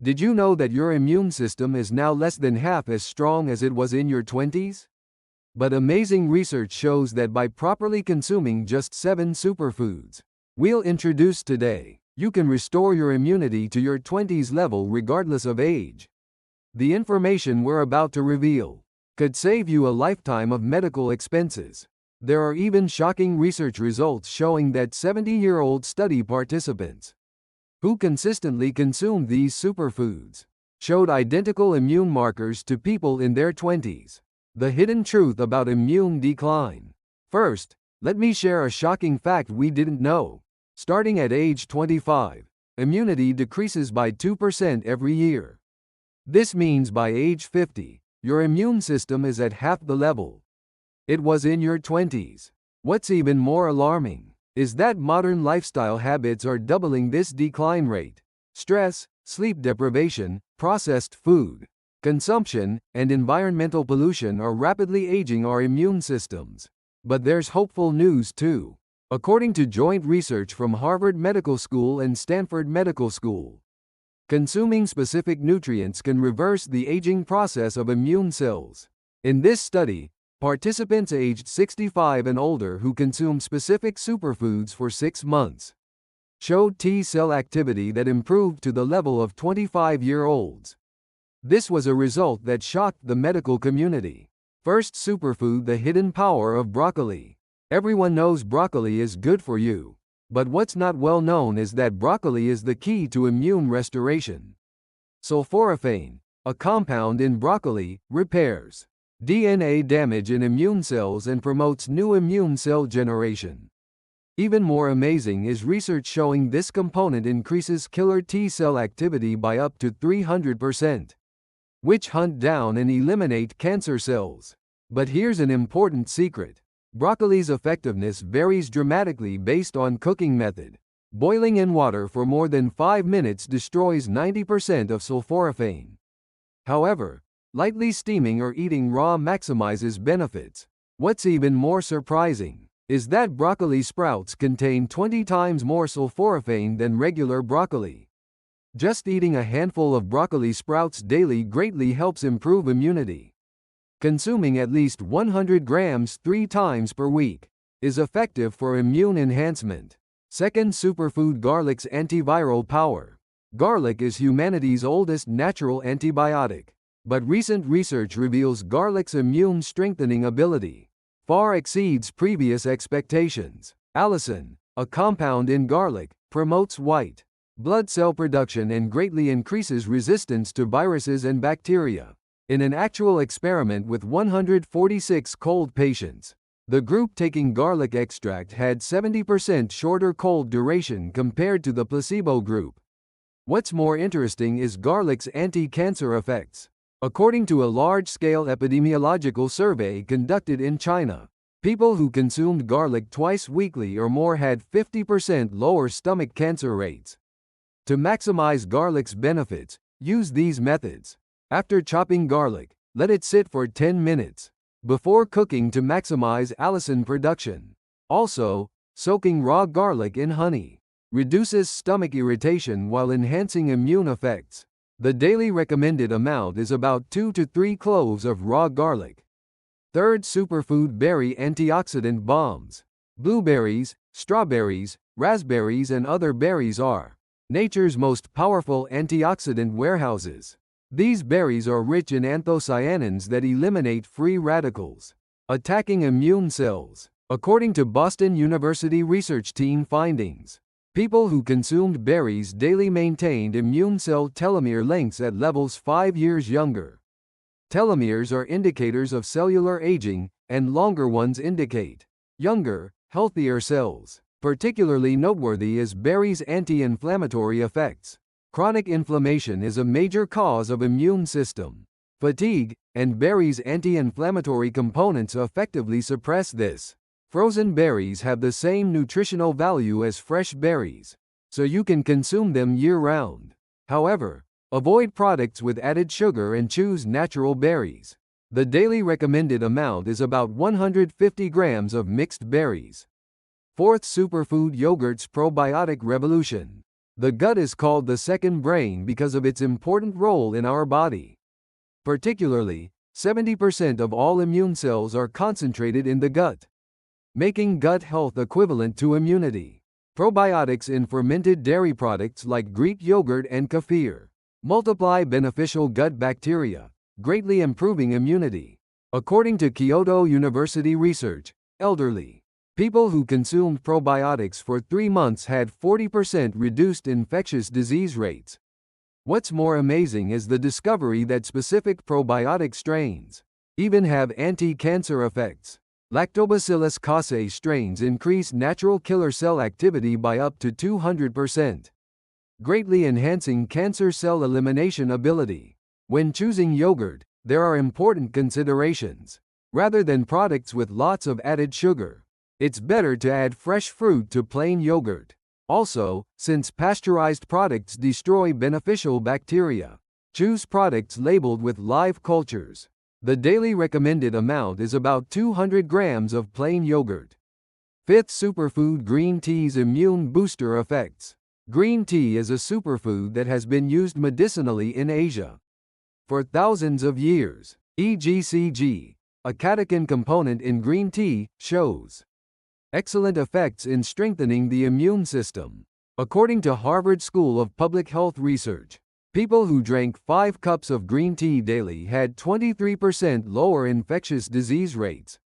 Did you know that your immune system is now less than half as strong as it was in your 20s? But amazing research shows that by properly consuming just 7 superfoods we'll introduce today, you can restore your immunity to your 20s level regardless of age. The information we're about to reveal could save you a lifetime of medical expenses. There are even shocking research results showing that 70-year-old study participants who consistently consumed these superfoods showed identical immune markers to people in their 20s. The hidden truth about immune decline. First, let me share a shocking fact we didn't know. Starting at age 25, immunity decreases by 2% every year. This means by age 50, your immune system is at half the level it was in your 20s. What's even more alarming is that modern lifestyle habits are doubling this decline rate. Stress, sleep deprivation, processed food consumption, and environmental pollution are rapidly aging our immune systems. But there's hopeful news too. According to joint research from Harvard Medical School and Stanford Medical School, consuming specific nutrients can reverse the aging process of immune cells. In this study, participants aged 65 and older who consumed specific superfoods for 6 months showed T-cell activity that improved to the level of 25-year-olds. This was a result that shocked the medical community. First superfood: the hidden power of broccoli. Everyone knows broccoli is good for you. But what's not well known is that broccoli is the key to immune restoration. Sulforaphane, a compound in broccoli, repairs DNA damage in immune cells and promotes new immune cell generation. Even more amazing is research showing this component increases killer T-cell activity by up to 300%. Which hunt down and eliminate cancer cells. But here's an important secret. Broccoli's effectiveness varies dramatically based on cooking method. Boiling in water for more than 5 minutes destroys 90% of sulforaphane. However, lightly steaming or eating raw maximizes benefits. What's even more surprising is that broccoli sprouts contain 20 times more sulforaphane than regular broccoli. Just eating a handful of broccoli sprouts daily greatly helps improve immunity. Consuming at least 100 grams 3 times per week is effective for immune enhancement. Second superfood: garlic's antiviral power. Garlic is humanity's oldest natural antibiotic. But recent research reveals garlic's immune strengthening ability far exceeds previous expectations. Allicin, a compound in garlic, promotes white blood cell production and greatly increases resistance to viruses and bacteria. In an actual experiment with 146 cold patients, the group taking garlic extract had 70% shorter cold duration compared to the placebo group. What's more interesting is garlic's anti-cancer effects. According to a large-scale epidemiological survey conducted in China, people who consumed garlic twice weekly or more had 50% lower stomach cancer rates. To maximize garlic's benefits, use these methods. After chopping garlic, let it sit for 10 minutes before cooking to maximize allicin production. Also, soaking raw garlic in honey reduces stomach irritation while enhancing immune effects. The daily recommended amount is about 2 to 3 cloves of raw garlic. Third superfood: berry antioxidant bombs. Blueberries, strawberries, raspberries and other berries are nature's most powerful antioxidant warehouses. These berries are rich in anthocyanins that eliminate free radicals, attacking immune cells. According to Boston University research team findings, people who consumed berries daily maintained immune cell telomere lengths at levels 5 years younger. Telomeres are indicators of cellular aging, and longer ones indicate younger, healthier cells. Particularly noteworthy is berries' anti-inflammatory effects. Chronic inflammation is a major cause of immune system fatigue, and berries' anti-inflammatory components effectively suppress this. Frozen berries have the same nutritional value as fresh berries, so you can consume them year-round. However, avoid products with added sugar and choose natural berries. The daily recommended amount is about 150 grams of mixed berries. Fourth superfood: yogurt's probiotic revolution. The gut is called the second brain because of its important role in our body. Particularly, 70% of all immune cells are concentrated in the gut, making gut health equivalent to immunity. Probiotics in fermented dairy products like Greek yogurt and kefir multiply beneficial gut bacteria, greatly improving immunity. According to Kyoto University research, elderly people who consumed probiotics for 3 months had 40% reduced infectious disease rates. What's more amazing is the discovery that specific probiotic strains even have anti-cancer effects. Lactobacillus casei strains increase natural killer cell activity by up to 200%, greatly enhancing cancer cell elimination ability. When choosing yogurt, there are important considerations. Rather than products with lots of added sugar, it's better to add fresh fruit to plain yogurt. Also, since pasteurized products destroy beneficial bacteria, choose products labeled with live cultures. The daily recommended amount is about 200 grams of plain yogurt. 5th Superfood Green Tea's immune booster effects. Green tea is a superfood that has been used medicinally in Asia for thousands of years. EGCG, a catechin component in green tea, shows excellent effects in strengthening the immune system. According to Harvard School of Public Health Research, people who drank 5 cups of green tea daily had 23% lower infectious disease rates.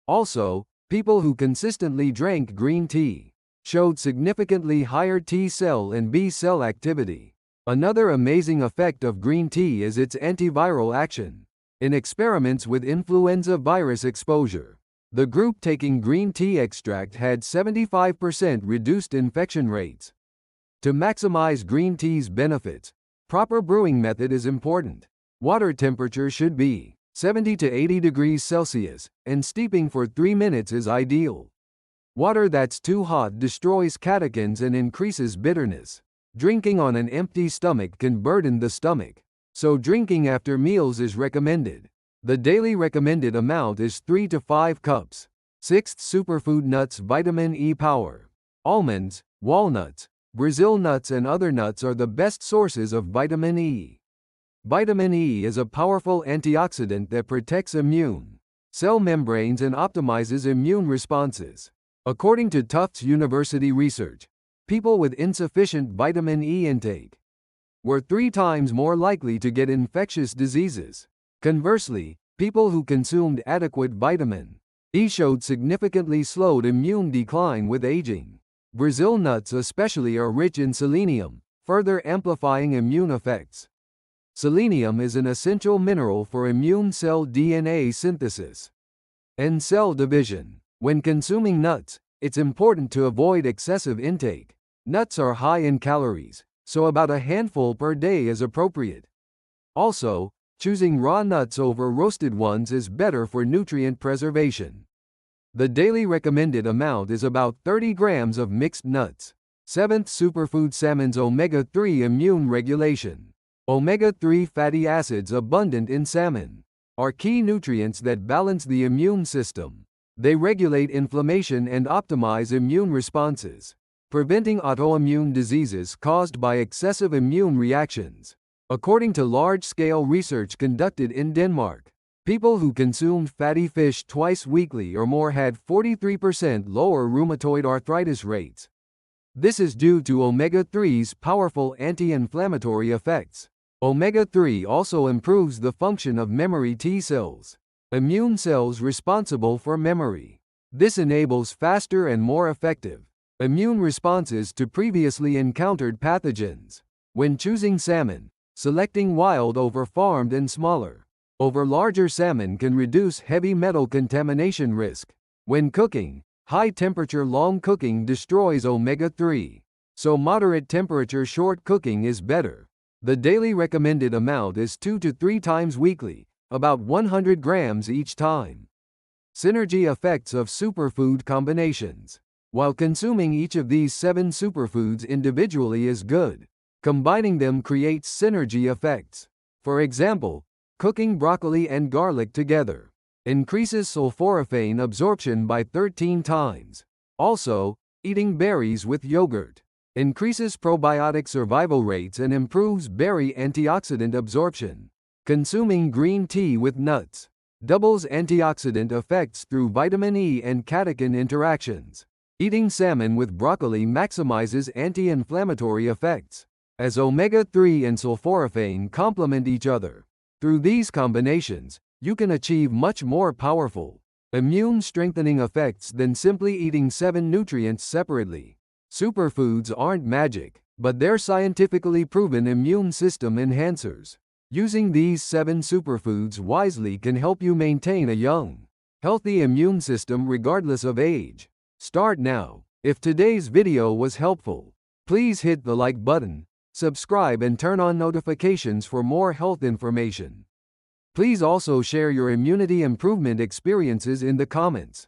Also, people who consistently drank green tea showed significantly higher T cell and B cell activity. Another amazing effect of green tea is its antiviral action. In experiments with influenza virus exposure, the group taking green tea extract had 75% reduced infection rates. To maximize green tea's benefits, proper brewing method is important. Water temperature should be 70 to 80 degrees Celsius, and steeping for 3 minutes is ideal. Water that's too hot destroys catechins and increases bitterness. Drinking on an empty stomach can burden the stomach, so drinking after meals is recommended. The daily recommended amount is 3 to 5 cups. 6th Superfood Nuts Vitamin E Power. Almonds, walnuts, Brazil nuts and other nuts are the best sources of vitamin E. Vitamin E is a powerful antioxidant that protects immune cell membranes and optimizes immune responses. According to Tufts University research, people with insufficient vitamin E intake were 3 times more likely to get infectious diseases. Conversely, people who consumed adequate vitamin E showed significantly slowed immune decline with aging. Brazil nuts especially are rich in selenium, further amplifying immune effects. Selenium is an essential mineral for immune cell DNA synthesis and cell division. When consuming nuts, it's important to avoid excessive intake. Nuts are high in calories, so about a handful per day is appropriate. Also, choosing raw nuts over roasted ones is better for nutrient preservation. The daily recommended amount is about 30 grams of mixed nuts. 7th Superfood Salmon's omega-3 immune regulation. Omega-3 fatty acids abundant in salmon are key nutrients that balance the immune system. They regulate inflammation and optimize immune responses, preventing autoimmune diseases caused by excessive immune reactions. According to large-scale research conducted in Denmark, people who consumed fatty fish twice weekly or more had 43% lower rheumatoid arthritis rates. This is due to omega-3's powerful anti-inflammatory effects. Omega-3 also improves the function of memory T cells, immune cells responsible for memory. This enables faster and more effective immune responses to previously encountered pathogens. When choosing salmon, selecting wild over farmed and smaller over larger salmon can reduce heavy metal contamination risk. When cooking, high-temperature long cooking destroys omega-3, so moderate temperature short cooking is better. The daily recommended amount is 2 to 3 times weekly, about 100 grams each time. Synergy effects of superfood combinations. While consuming each of these 7 superfoods individually is good, combining them creates synergy effects. For example, cooking broccoli and garlic together increases sulforaphane absorption by 13 times. Also, eating berries with yogurt increases probiotic survival rates and improves berry antioxidant absorption. Consuming green tea with nuts doubles antioxidant effects through vitamin E and catechin interactions. Eating salmon with broccoli maximizes anti-inflammatory effects, as omega-3 and sulforaphane complement each other. Through these combinations, you can achieve much more powerful, immune-strengthening effects than simply eating 7 nutrients separately. Superfoods aren't magic, but they're scientifically proven immune system enhancers. Using these 7 superfoods wisely can help you maintain a young, healthy immune system regardless of age. Start now. If today's video was helpful, please hit the like button, subscribe and turn on notifications for more health information. Please also share your immunity improvement experiences in the comments.